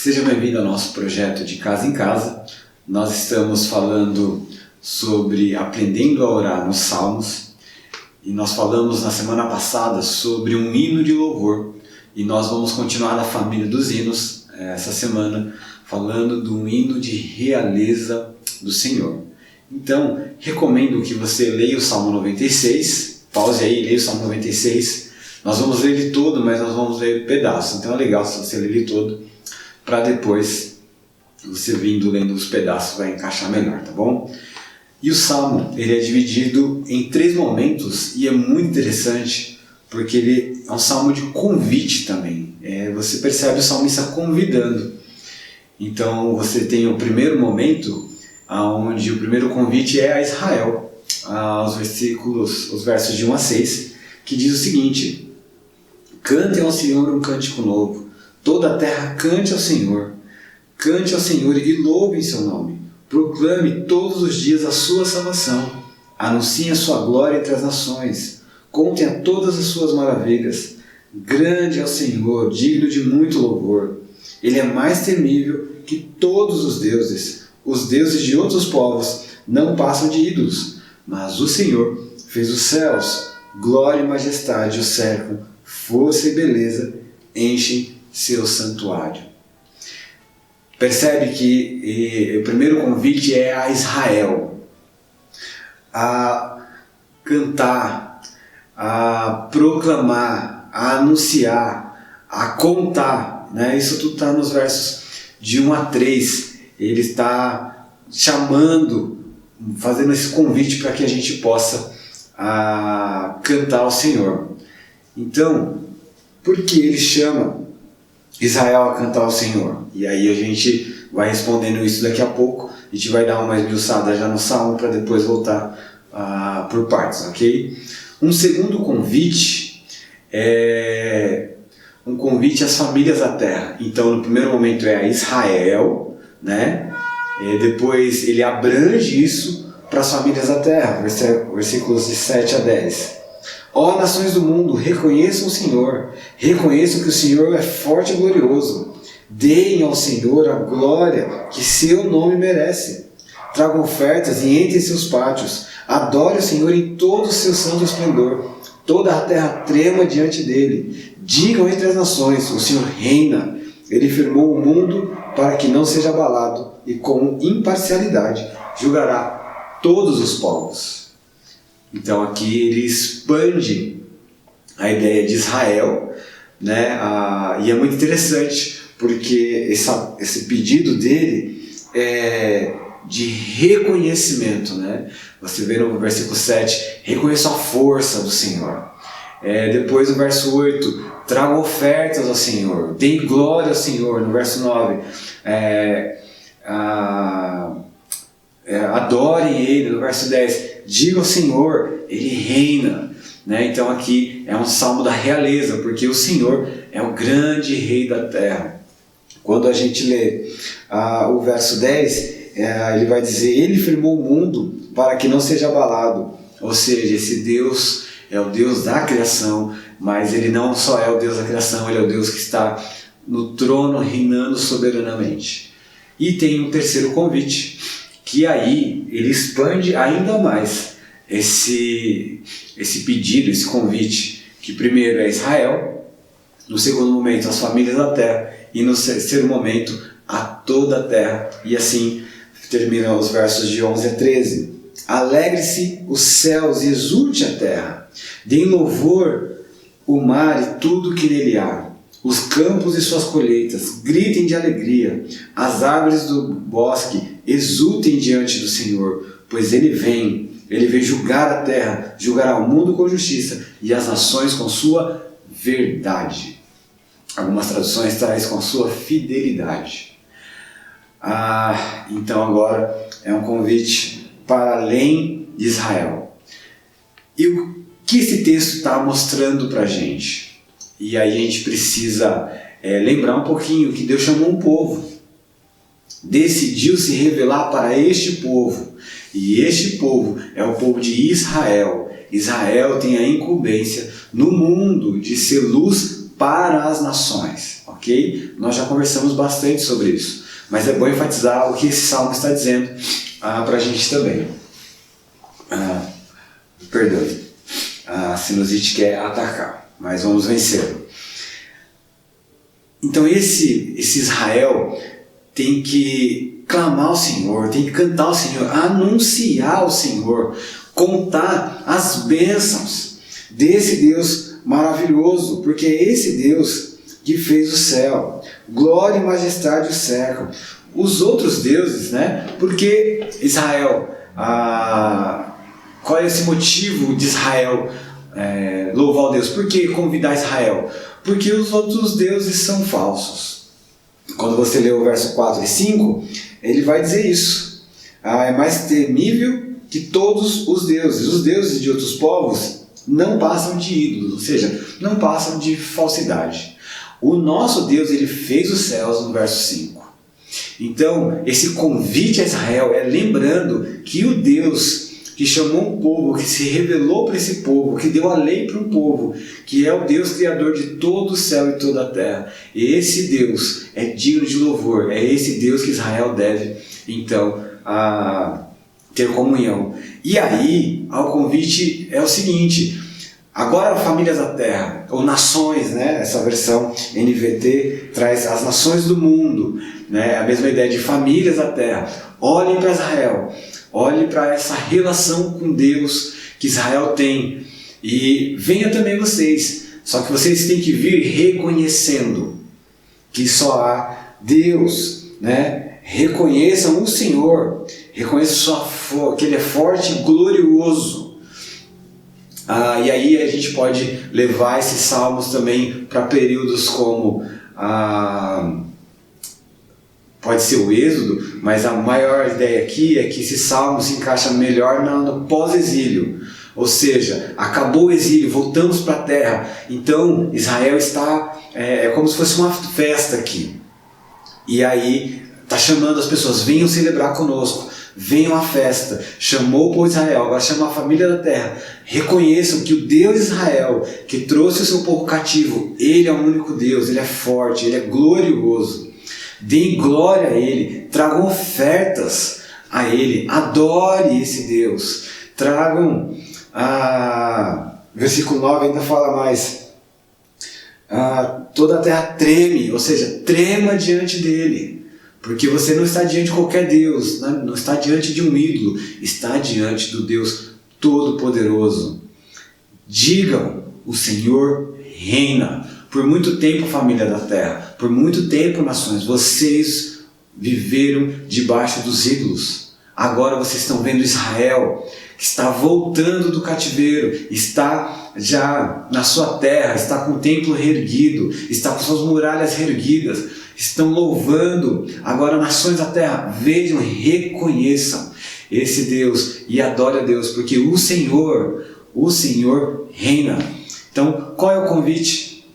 Seja bem-vindo ao nosso projeto de Casa em Casa. Nós estamos falando sobre aprendendo a orar nos Salmos e nós falamos na semana passada sobre um hino de louvor e nós vamos continuar na família dos hinos essa semana falando do hino de realeza do Senhor. Então, recomendo que você leia o Salmo 96, pause aí e leia o Salmo 96. Nós vamos ler ele todo, mas nós vamos ler pedaços, então é legal se você ler ele todo, para depois você vindo lendo os pedaços vai encaixar melhor, tá bom? E o Salmo, ele é dividido em 3 momentos e é muito interessante porque ele é um Salmo de convite também. Você percebe o salmista convidando. Então você tem o primeiro momento, onde o primeiro convite é a Israel, os versos de 1 a 6, que diz o seguinte: cantem ao Senhor um cântico novo, toda a terra cante ao Senhor e louve em seu nome. Proclame todos os dias a sua salvação. Anuncie a sua glória entre as nações. Contem a todas as suas maravilhas. Grande é o Senhor, digno de muito louvor. Ele é mais temível que todos os deuses. Os deuses de outros povos não passam de ídolos. Mas o Senhor fez os céus. Glória e majestade o cercam. Força e beleza enchem seu santuário. Percebe que o primeiro convite é a Israel a cantar, a proclamar, a anunciar, a contar, né? Isso tudo está nos versos de 1 a 3. Ele está chamando, fazendo esse convite para que a gente possa cantar ao Senhor. Então, por que ele chama Israel a cantar ao Senhor? E aí a gente vai respondendo isso daqui a pouco. A gente vai dar uma esmiuçada já no Salmo para depois voltar por partes, ok? Um segundo convite é um convite às famílias da terra. Então, no primeiro momento é a Israel, né? Depois ele abrange isso para as famílias da terra, versículos de 7 a 10. Ó nações do mundo, reconheçam o Senhor, reconheçam que o Senhor é forte e glorioso. Deem ao Senhor a glória que seu nome merece. Tragam ofertas e entrem em seus pátios. Adore o Senhor em todo o seu santo esplendor. Toda a terra trema diante dele. Digam entre as nações, o Senhor reina. Ele firmou o mundo para que não seja abalado e com imparcialidade julgará todos os povos. Então aqui ele expande a ideia de Israel, né? E é muito interessante porque esse pedido dele é de reconhecimento, né? Você vê no versículo 7, reconheça a força do Senhor. Depois no verso 8, tragam ofertas ao Senhor, deem glória ao Senhor. No verso 9, adorem Ele. No verso 10, diga ao Senhor, Ele reina, né? Então aqui é um salmo da realeza, porque o Senhor é o grande rei da terra. Quando a gente lê o verso 10, ele vai dizer: Ele firmou o mundo para que não seja abalado. Ou seja, esse Deus é o Deus da criação, mas Ele não só é o Deus da criação, Ele é o Deus que está no trono reinando soberanamente. E tem um terceiro convite, que aí ele expande ainda mais esse pedido, esse convite, que primeiro é Israel, no segundo momento as famílias da terra e no terceiro momento a toda a terra. E assim terminam os versos de 11 a 13. Alegre-se os céus e exulte a terra, deem louvor o mar e tudo que nele há, os campos e suas colheitas, gritem de alegria, as árvores do bosque exultem diante do Senhor, pois Ele vem julgar a terra, julgará o mundo com justiça e as nações com sua verdade. Algumas traduções trazem com sua fidelidade. Então agora é um convite para além de Israel. E o que esse texto está mostrando para a gente? E aí a gente precisa lembrar um pouquinho que Deus chamou um povo, decidiu se revelar para este povo, e este povo é o povo de Israel. Israel tem a incumbência no mundo de ser luz para as nações, ok? ok? Nós já conversamos bastante sobre isso, mas é bom enfatizar o que esse salmo está dizendo para a gente também. Perdoe, a sinusite quer atacar, mas vamos vencer. Então esse Israel tem que clamar ao Senhor, tem que cantar ao Senhor, anunciar ao Senhor, contar as bênçãos desse Deus maravilhoso, porque é esse Deus que fez o céu, glória e majestade o cercam. Os outros deuses, né? Porque Israel, qual é esse motivo de Israel louvar a Deus? Por que convidar Israel? Porque os outros deuses são falsos. Quando você lê o verso 4 e 5, ele vai dizer isso. É mais temível que todos os deuses. Os deuses de outros povos não passam de ídolos, ou seja, não passam de falsidade. O nosso Deus, ele fez os céus no verso 5. Então, esse convite a Israel é lembrando que o Deus que chamou um povo, que se revelou para esse povo, que deu a lei para um povo, que é o Deus criador de todo o céu e toda a terra. Esse Deus é digno de louvor, é esse Deus que Israel deve, então, ter comunhão. E aí, o convite é o seguinte: agora, famílias da terra, ou nações, né? Essa versão NVT traz as nações do mundo, né? A mesma ideia de famílias da terra. Olhem para Israel, olhem para essa relação com Deus que Israel tem, e venha também vocês, só que vocês têm que vir reconhecendo que só há Deus, né? Reconheçam o Senhor, reconheçam que Ele é forte e glorioso. E aí a gente pode levar esses salmos também para períodos como pode ser o Êxodo, mas a maior ideia aqui é que esse salmo se encaixa melhor no pós-exílio, ou seja, acabou o exílio, voltamos para a terra, então Israel está, é como se fosse uma festa aqui, e aí está chamando as pessoas, venham celebrar conosco, venham à festa. Chamou o povo de Israel, agora chama a família da terra. Reconheçam que o Deus de Israel, que trouxe o seu povo cativo, Ele é o único Deus, Ele é forte, Ele é glorioso. Deem glória a Ele, tragam ofertas a Ele, adore esse Deus. Tragam, versículo 9 ainda fala mais, toda a terra treme, ou seja, trema diante dEle. Porque você não está diante de qualquer Deus, não está diante de um ídolo, está diante do Deus Todo-Poderoso. Digam, o Senhor reina. Por muito tempo, família da terra, por muito tempo, nações, vocês viveram debaixo dos ídolos. Agora vocês estão vendo Israel, que está voltando do cativeiro, está já na sua terra, está com o templo reerguido, está com suas muralhas reerguidas, estão louvando. Agora, nações da terra, vejam, reconheçam esse Deus e adorem a Deus, porque o Senhor reina. Então, qual é o convite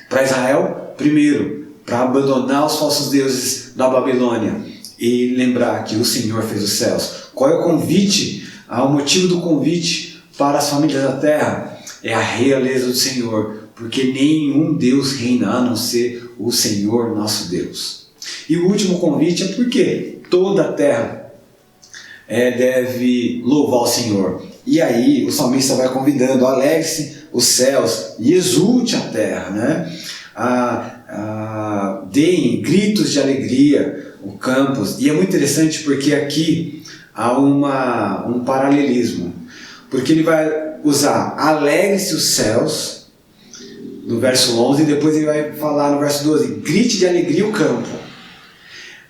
para Israel? Primeiro, para abandonar os falsos deuses da Babilônia e lembrar que o Senhor fez os céus. Qual é o convite? O motivo do convite para as famílias da terra é a realeza do Senhor, porque nenhum Deus reina a não ser o Senhor nosso Deus. E o último convite é porque toda a terra deve louvar o Senhor. E aí o salmista vai convidando: alegre-se os céus e exulte a terra, né? Deem gritos de alegria o campos. E é muito interessante porque aqui há um paralelismo, porque ele vai usar alegre-se os céus no verso 11, e depois ele vai falar no verso 12, grite de alegria o campo.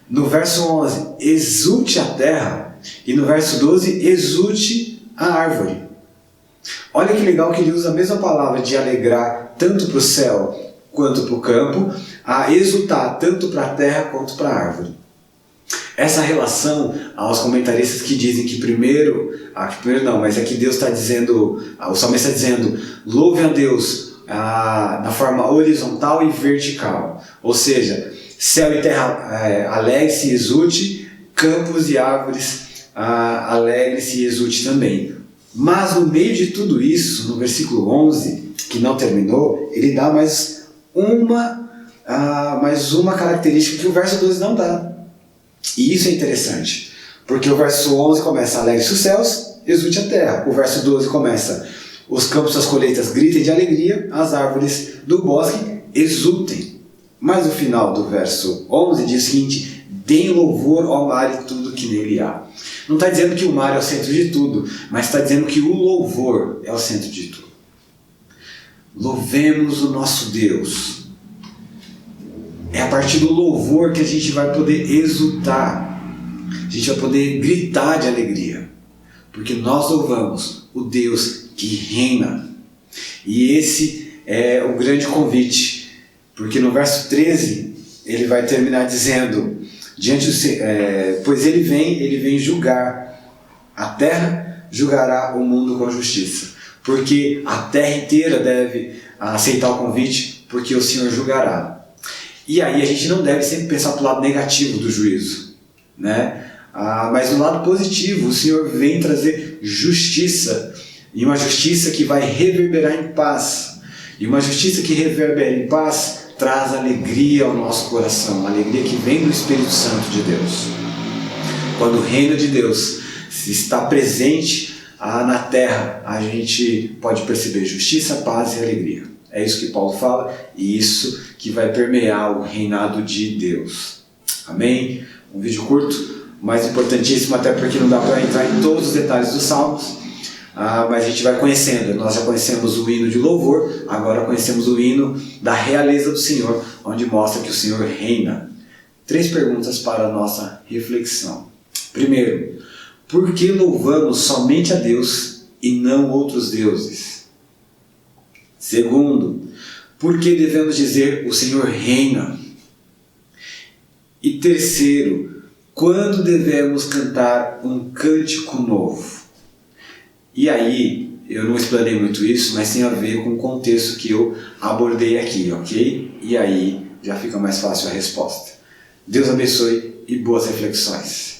No verso 11, exulte a terra, e no verso 12, exulte a árvore. Olha que legal que ele usa a mesma palavra de alegrar tanto para o céu quanto para o campo, a exultar tanto para a terra quanto para a árvore. Essa relação, aos comentaristas que dizem que primeiro não, mas é que Deus está dizendo, o salmista está dizendo, louve a Deus na forma horizontal e vertical, ou seja, céu e terra alegre-se e exulte, campos e árvores alegre-se e exulte também. Mas no meio de tudo isso, no versículo 11, que não terminou, ele dá mais uma mas uma característica que o verso 12 não dá. E isso é interessante, porque o verso 11 começa: alegre-se os céus, exulte a terra. O verso 12 começa: os campos das colheitas gritem de alegria, as árvores do bosque exultem. Mas o final do verso 11 diz o seguinte: deem louvor ao mar e tudo que nele há. Não está dizendo que o mar é o centro de tudo, mas está dizendo que o louvor é o centro de tudo. Louvemos o nosso Deus. É a partir do louvor que a gente vai poder exultar, a gente vai poder gritar de alegria, porque nós louvamos o Deus que reina. E esse é o grande convite, porque no verso 13 ele vai terminar dizendo: pois ele vem julgar a terra, julgará o mundo com justiça. Porque a terra inteira deve aceitar o convite, porque o Senhor julgará. E aí a gente não deve sempre pensar para o lado negativo do juízo, né? Mas no lado positivo, o Senhor vem trazer justiça, e uma justiça que vai reverberar em paz. E uma justiça que reverbera em paz traz alegria ao nosso coração, uma alegria que vem do Espírito Santo de Deus. Quando o reino de Deus está presente na terra, a gente pode perceber justiça, paz e alegria. É isso que Paulo fala, e isso que vai permear o reinado de Deus. Amém? Um vídeo curto, mas importantíssimo, até porque não dá para entrar em todos os detalhes dos Salmos, mas a gente vai conhecendo. Nós já conhecemos o hino de louvor, agora conhecemos o hino da realeza do Senhor, onde mostra que o Senhor reina. 3 perguntas para a nossa reflexão. Primeiro, por que louvamos somente a Deus e não outros deuses? Segundo, por que devemos dizer o Senhor reina? E terceiro, quando devemos cantar um cântico novo? E aí, eu não explanei muito isso, mas tem a ver com o contexto que eu abordei aqui, ok? E aí já fica mais fácil a resposta. Deus abençoe e boas reflexões.